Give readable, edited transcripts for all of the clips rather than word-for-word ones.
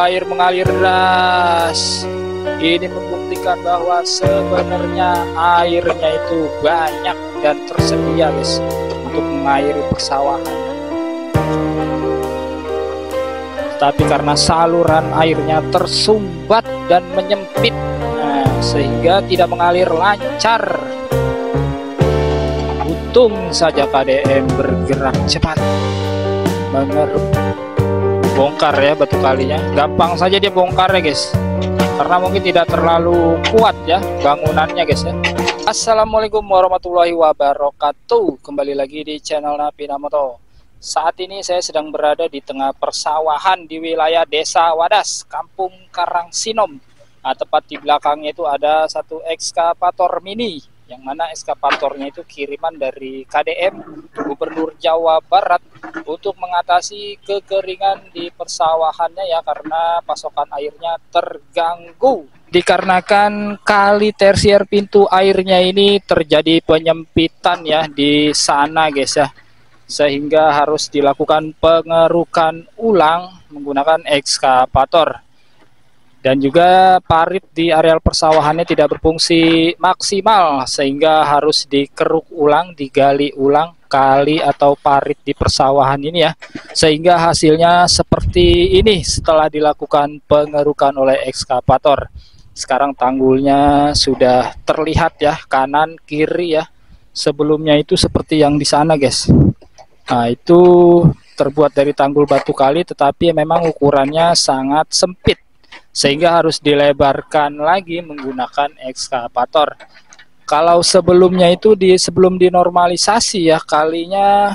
air mengalir deras. Ini membuktikan bahwa sebenarnya airnya itu banyak dan tersedia guys untuk mengairi persawahan. Tapi karena saluran airnya tersumbat dan menyempit, sehingga tidak mengalir lancar. Untung saja KDM bergerak cepat mengeruk. Bongkar ya batu kalinya, gampang saja dia bongkar ya guys, karena mungkin tidak terlalu kuat ya bangunannya guys ya. Assalamualaikum warahmatullahi wabarakatuh. Kembali lagi di channel Napina Moto. Saat ini saya sedang berada di tengah persawahan di wilayah Desa Wadas, Kampung Karangsinom. Tepat di belakangnya itu ada satu ekskavator mini, yang mana ekskavatornya itu kiriman dari KDM Gubernur Jawa Barat untuk mengatasi kekeringan di persawahannya ya, karena pasokan airnya terganggu dikarenakan kali tersier pintu airnya ini terjadi penyempitan ya di sana guys ya, sehingga harus dilakukan pengerukan ulang menggunakan ekskavator. Dan juga parit di areal persawahannya tidak berfungsi maksimal, sehingga harus dikeruk ulang, digali ulang kali atau parit di persawahan ini ya, sehingga hasilnya seperti ini setelah dilakukan pengerukan oleh ekskavator. Sekarang tanggulnya sudah terlihat ya, kanan kiri ya. Sebelumnya itu seperti yang di sana guys. Nah, itu terbuat dari tanggul batu kali, tetapi memang ukurannya sangat sempit, sehingga harus dilebarkan lagi menggunakan ekskavator. Kalau sebelumnya itu sebelum dinormalisasi ya, kalinya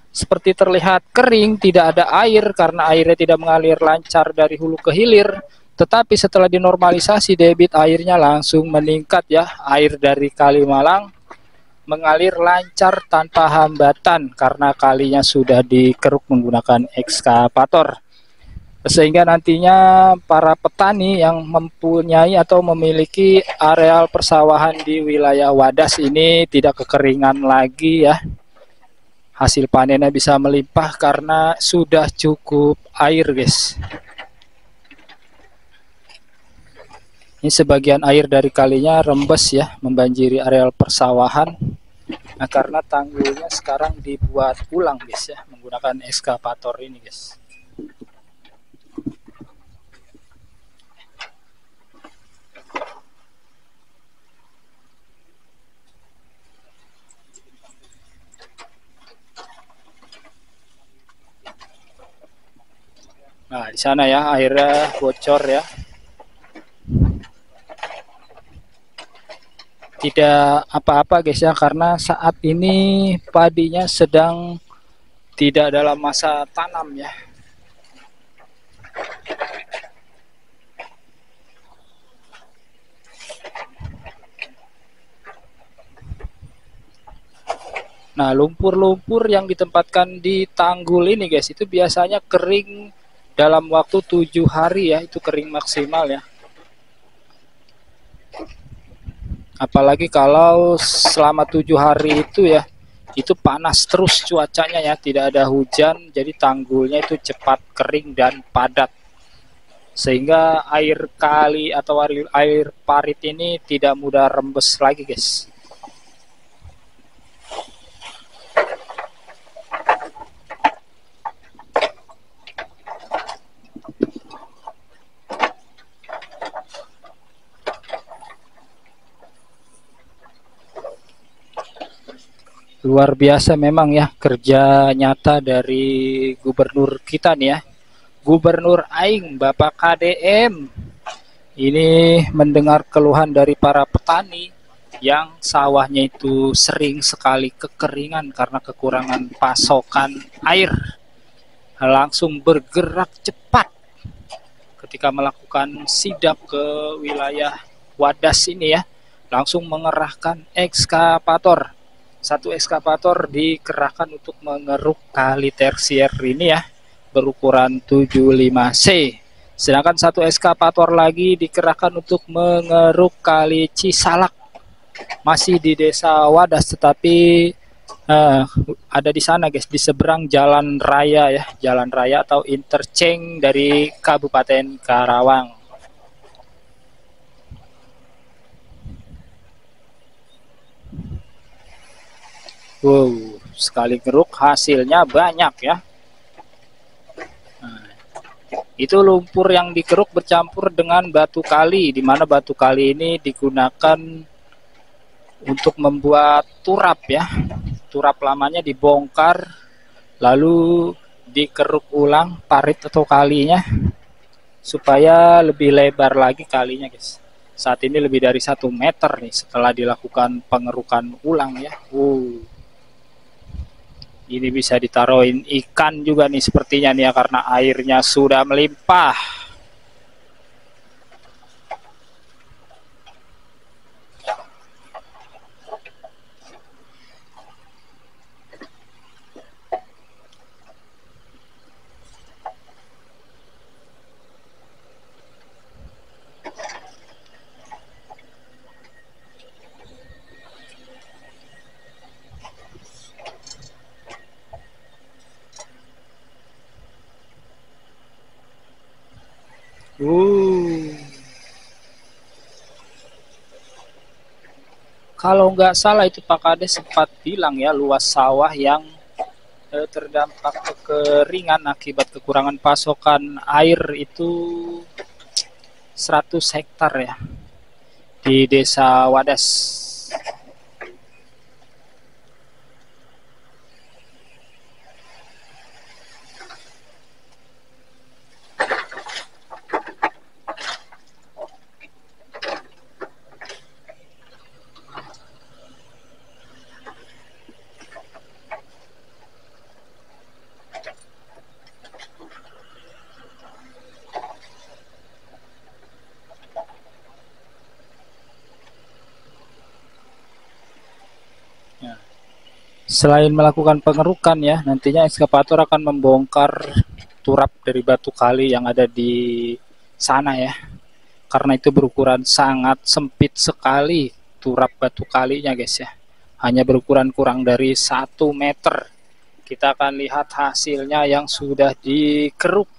seperti terlihat kering, tidak ada air karena airnya tidak mengalir lancar dari hulu ke hilir. Tetapi setelah dinormalisasi, debit airnya langsung meningkat ya. Air dari Kali Malang mengalir lancar tanpa hambatan karena kalinya sudah dikeruk menggunakan ekskavator. Sehingga nantinya para petani yang mempunyai atau memiliki areal persawahan di wilayah Wadas ini tidak kekeringan lagi ya. Hasil panennya bisa melimpah karena sudah cukup air guys. Ini sebagian air dari kalinya rembes ya, membanjiri areal persawahan. Nah, karena tanggulnya sekarang dibuat ulang guys ya, menggunakan ekskavator ini guys. Nah, di sana ya airnya bocor ya. Tidak apa-apa guys ya, karena saat ini padinya sedang tidak dalam masa tanam ya. Nah, lumpur-lumpur yang ditempatkan di tanggul ini guys, itu biasanya kering dalam waktu 7 hari ya, itu kering maksimal ya. Apalagi kalau selama 7 hari itu ya, itu panas terus cuacanya ya, tidak ada hujan, jadi tanggulnya itu cepat kering dan padat, sehingga air kali atau air parit ini tidak mudah rembes lagi guys. Luar biasa memang ya kerja nyata dari gubernur kita nih ya, Gubernur Aing Bapak KDM. Ini mendengar keluhan dari para petani yang sawahnya itu sering sekali kekeringan karena kekurangan pasokan air. Langsung bergerak cepat ketika melakukan sidak ke wilayah Wadas ini ya, langsung mengerahkan ekskavator. Satu ekskavator dikerahkan untuk mengeruk kali tersier ini ya, berukuran 75C. Sedangkan satu ekskavator lagi dikerahkan untuk mengeruk kali Cisalak, masih di Desa Wadas, tetapi Eh, ada di sana guys, di seberang jalan raya ya, jalan raya atau interchange dari Kabupaten Karawang. Wow, sekali geruk hasilnya banyak ya. Nah, itu lumpur yang dikeruk bercampur dengan batu kali, di mana batu kali ini digunakan untuk membuat turap ya. Turap lamanya dibongkar, lalu dikeruk ulang parit atau kalinya supaya lebih lebar lagi kalinya guys. Saat ini lebih dari 1 meter nih setelah dilakukan pengerukan ulang ya. Ini bisa ditaruhin ikan juga nih sepertinya nih ya, karena airnya sudah melimpah. Kalau nggak salah itu Pak Kades sempat bilang ya, luas sawah yang terdampak kekeringan akibat kekurangan pasokan air itu 100 hektar ya di Desa Wadas. Selain melakukan pengerukan ya, nantinya ekskavator akan membongkar turap dari batu kali yang ada di sana ya. Karena itu berukuran sangat sempit sekali turap batu kalinya guys ya. Hanya berukuran kurang dari 1 meter. Kita akan lihat hasilnya yang sudah dikeruk.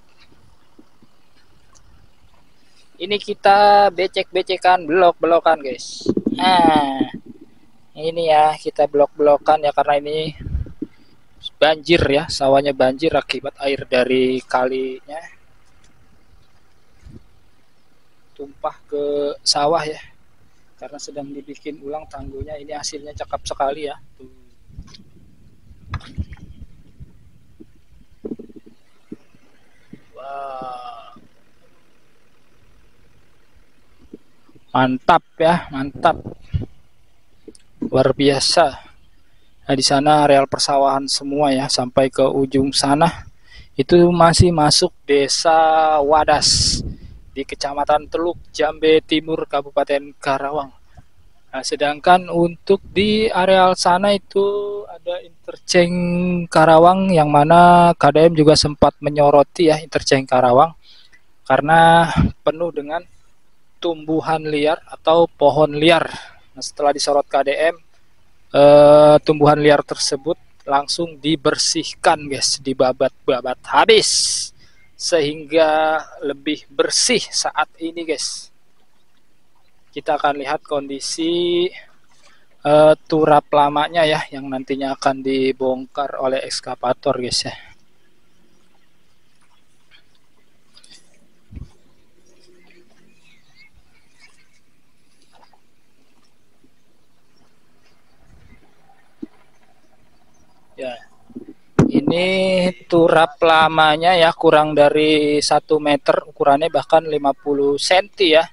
Ini kita becek-becekan blok-blokan guys. Nah, ini ya kita blok-blokan ya, karena ini banjir ya, sawahnya banjir akibat air dari kalinya tumpah ke sawah ya, karena sedang dibikin ulang tanggulnya. Ini hasilnya cakep sekali ya. Wow. Mantap ya, mantap. Luar biasa. Nah, di sana areal persawahan semua ya, sampai ke ujung sana. Itu masih masuk Desa Wadas di Kecamatan Teluk, Jambe Timur, Kabupaten Karawang. Nah, sedangkan untuk di areal sana itu ada interchange Karawang, yang mana KDM juga sempat menyoroti ya interchange Karawang karena penuh dengan tumbuhan liar atau pohon liar. Nah, setelah disorot KDM, tumbuhan liar tersebut langsung dibersihkan guys, dibabat-babat habis sehingga lebih bersih saat ini guys. Kita akan lihat kondisi turap lamanya ya, yang nantinya akan dibongkar oleh ekskavator guys ya. Ya, ini turap lamanya ya, kurang dari 1 meter ukurannya, bahkan 50 cm ya.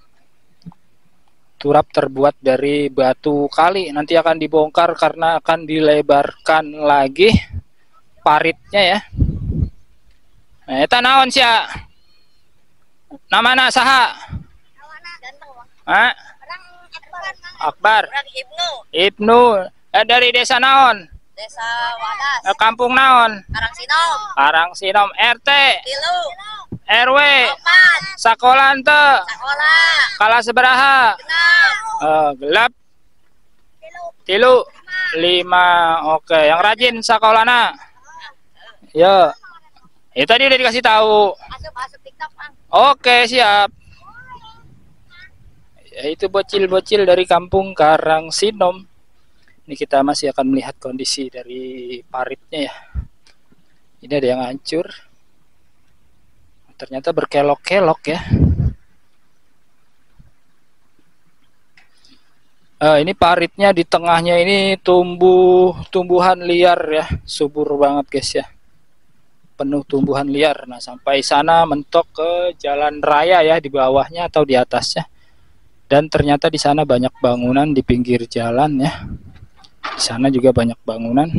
Turap terbuat dari batu kali, nanti akan dibongkar karena akan dilebarkan lagi paritnya ya. Nah, eta naon sia? Namana saha? Hah? Akbar. Ibnu. Dari desa naon? Desa Wadas. Kampung naon? Karangsinom. Karangsinom. RT. Tilu. RW. 4. Sakola henteu. Sekolah. Kala sabaraha? Genap. Gelap. Tilu. 5. Oke, yang rajin sekolahnya. Ya. Tadi udah dikasih tahu. Masuk TikTok, Bang. Oke, siap. Itu bocil-bocil dari kampung Karangsinom. Ini kita masih akan melihat kondisi dari paritnya ya. Ini ada yang hancur. Ternyata berkelok-kelok ya. Ini paritnya di tengahnya ini tumbuhan liar ya, subur banget guys ya, penuh tumbuhan liar. Nah sampai sana mentok ke jalan raya ya, di bawahnya atau di atasnya. Dan ternyata di sana banyak bangunan di pinggir jalan ya. Di sana juga banyak bangunan.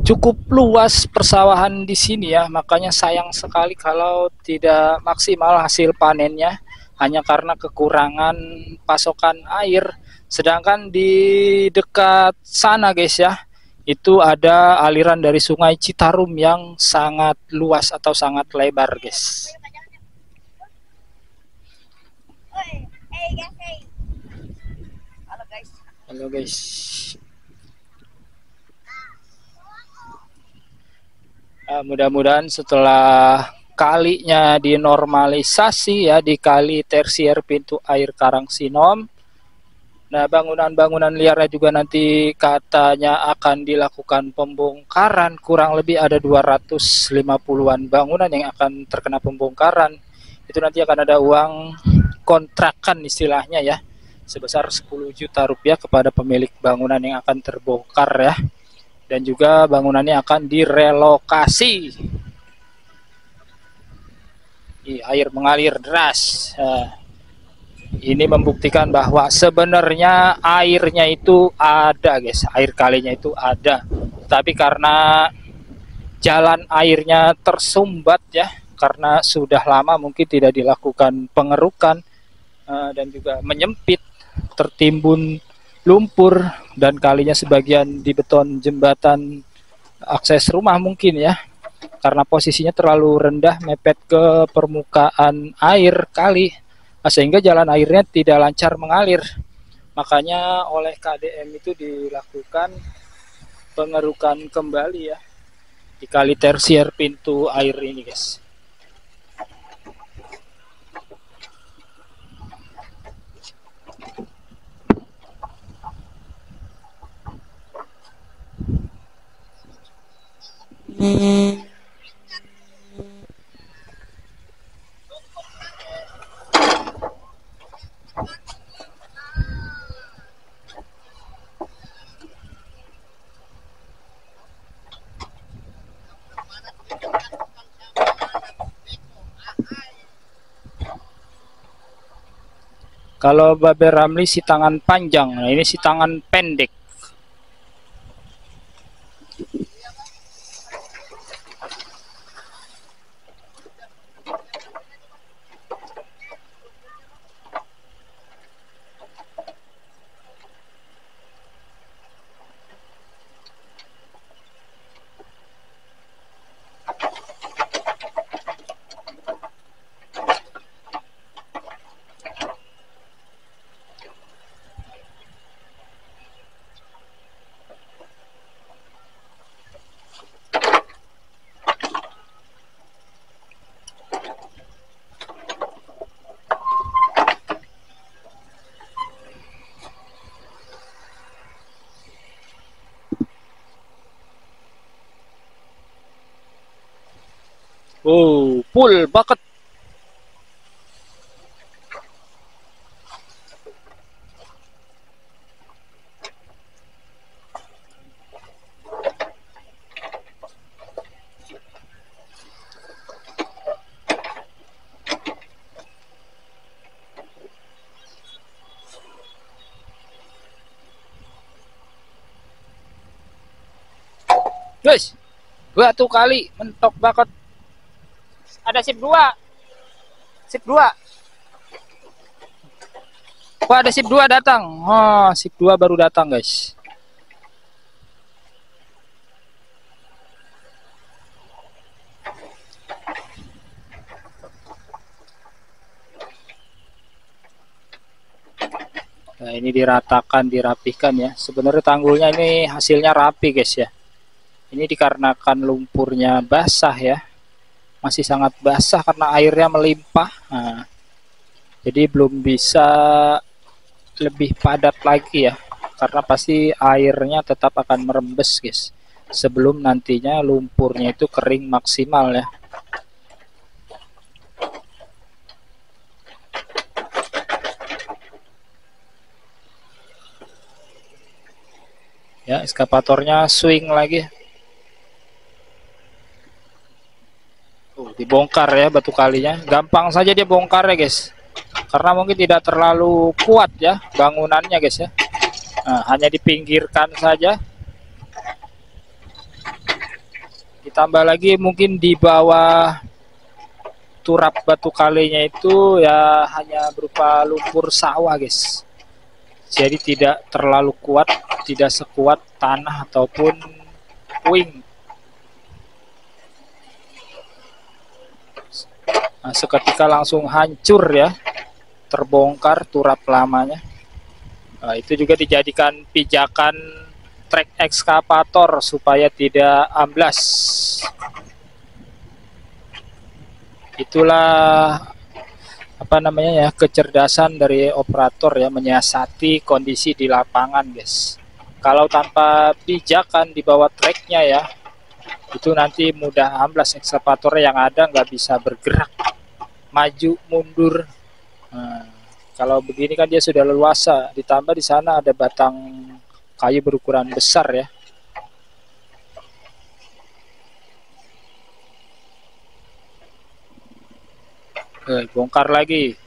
Cukup luas persawahan di sini ya, makanya sayang sekali kalau tidak maksimal hasil panennya. Hanya karena kekurangan pasokan air. Sedangkan di dekat sana guys ya, itu ada aliran dari Sungai Citarum yang sangat luas atau sangat lebar guys. Halo guys. Mudah-mudahan setelah kalinya dinormalisasi ya, di kali tersier pintu air Karangsinom. Nah bangunan-bangunan liarnya juga nanti katanya akan dilakukan pembongkaran. Kurang lebih ada 250-an bangunan yang akan terkena pembongkaran. Itu nanti akan ada uang kontrakan istilahnya ya, sebesar 10 juta rupiah kepada pemilik bangunan yang akan terbongkar ya. Dan juga bangunannya akan direlokasi. Air mengalir deras. Ini membuktikan bahwa sebenarnya airnya itu ada guys, air kalinya itu ada, tapi karena jalan airnya tersumbat ya, karena sudah lama mungkin tidak dilakukan pengerukan, dan juga menyempit, tertimbun lumpur, dan kalinya sebagian di beton jembatan akses rumah mungkin ya, karena posisinya terlalu rendah mepet ke permukaan air kali, sehingga jalan airnya tidak lancar mengalir. Makanya oleh KDM itu dilakukan pengerukan kembali ya di kali tersier pintu air ini guys. Kalau Babe Ramli si tangan panjang, nah ini si tangan pendek. Oh, full bucket. Guys, batu kali mentok bucket. Ada sip 2. Sip 2. Wah, ada sip 2 datang. Oh, sip 2 baru datang, guys. Nah, ini diratakan, dirapihkan ya. Sebenarnya tanggulnya ini hasilnya rapi guys ya. Ini dikarenakan lumpurnya basah ya. Masih sangat basah karena airnya melimpah. Nah, jadi belum bisa lebih padat lagi ya. Karena pasti airnya tetap akan merembes guys. Sebelum nantinya lumpurnya itu kering maksimal ya. Ya, eskapatornya swing lagi. Dibongkar ya batu kalinya. Gampang saja dia bongkar ya guys. Karena mungkin tidak terlalu kuat ya bangunannya guys ya. Nah, hanya dipinggirkan saja. Ditambah lagi mungkin di bawah turap batu kalinya itu ya hanya berupa lumpur sawah guys. Jadi tidak terlalu kuat, tidak sekuat tanah ataupun puing. Nah, seketika langsung hancur ya, terbongkar turap lamanya. Nah, itu juga dijadikan pijakan trek ekskavator supaya tidak amblas. Itulah apa namanya ya, kecerdasan dari operator ya, menyiasati kondisi di lapangan guys. Kalau tanpa pijakan di bawah treknya ya, itu nanti mudah amblas, ekskavator yang ada nggak bisa bergerak maju mundur. Nah, kalau begini kan dia sudah leluasa, ditambah di sana ada batang kayu berukuran besar ya. Bongkar lagi.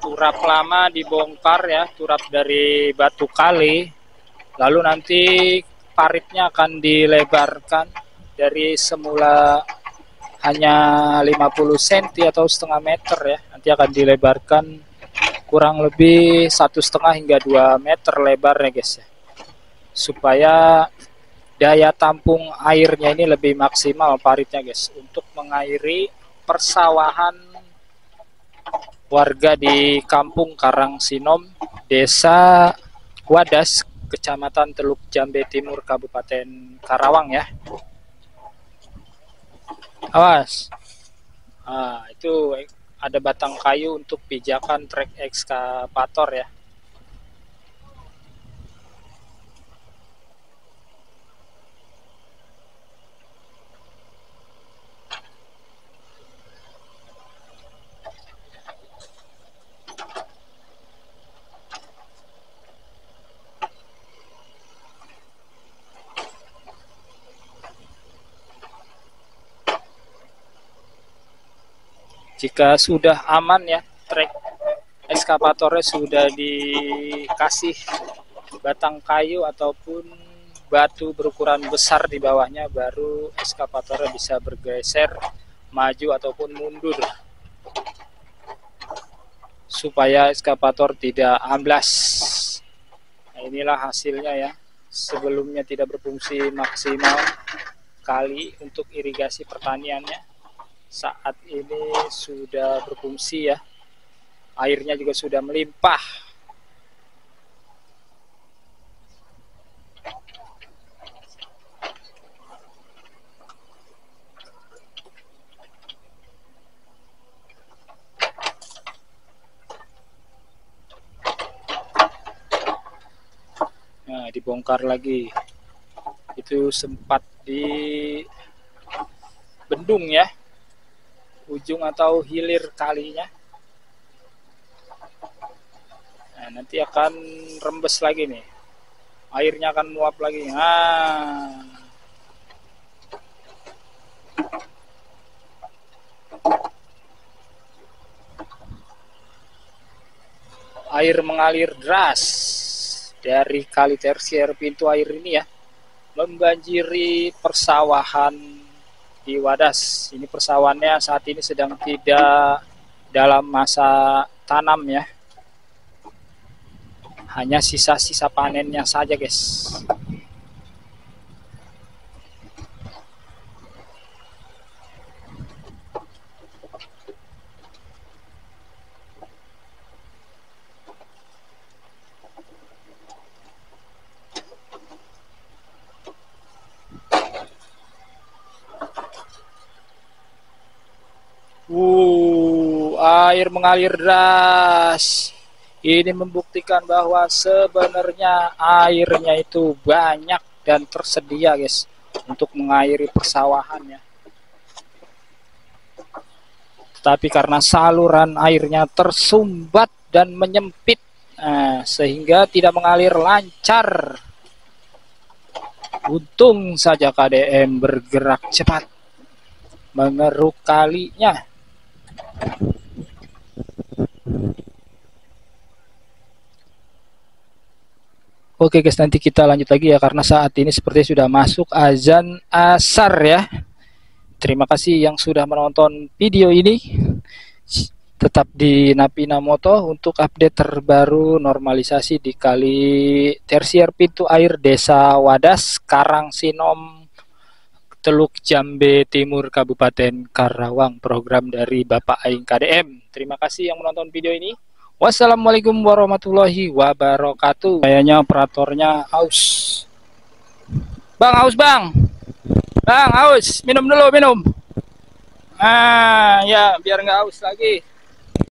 Turap lama dibongkar ya, turap dari batu kali. Lalu nanti paritnya akan dilebarkan dari semula hanya 50 cm atau setengah meter ya. Nanti akan dilebarkan kurang lebih 1,5 hingga 2 meter lebarnya guys ya. Supaya daya tampung airnya ini lebih maksimal paritnya guys, untuk mengairi persawahan warga di Kampung Karangsinom, Desa Wadas, Kecamatan Teluk Jambe Timur, Kabupaten Karawang ya. Awas. Itu ada batang kayu untuk pijakan trek ekskavator ya. Jika sudah aman ya, trek ekskavatornya sudah dikasih batang kayu ataupun batu berukuran besar di bawahnya, baru ekskavatornya bisa bergeser maju ataupun mundur supaya ekskavator tidak amblas. Nah, inilah hasilnya ya. Sebelumnya tidak berfungsi maksimal kali untuk irigasi pertaniannya, saat ini sudah berfungsi ya. Airnya juga sudah melimpah. Nah, dibongkar lagi. Itu sempat di bendung ya, ujung atau hilir kalinya. Nah, nanti akan rembes lagi nih, airnya akan meluap lagi. air mengalir deras dari kali tersier pintu air ini ya, membanjiri persawahan di Wadas. Ini persawahannya saat ini sedang tidak dalam masa tanam ya, hanya sisa-sisa panennya saja guys. Air mengalir deras. Ini membuktikan bahwa sebenarnya airnya itu banyak dan tersedia guys untuk mengairi persawahannya. Tetapi karena saluran airnya tersumbat dan menyempit, sehingga tidak mengalir lancar. Untung saja KDM bergerak cepat mengeruk kalinya. Oke guys, nanti kita lanjut lagi ya, karena saat ini seperti sudah masuk azan asar ya. Terima kasih yang sudah menonton video ini. Tetap di Napina Moto untuk update terbaru normalisasi di kali tersier pintu air Desa Wadas, Karangsinom, Teluk Jambe Timur, Kabupaten Karawang. Program dari Bapak Aing KDM. Terima kasih yang menonton video ini. Wassalamualaikum warahmatullahi wabarakatuh. Kayaknya operatornya haus. Bang, haus bang. Bang, haus. Minum dulu, minum. Ya biar nggak haus lagi.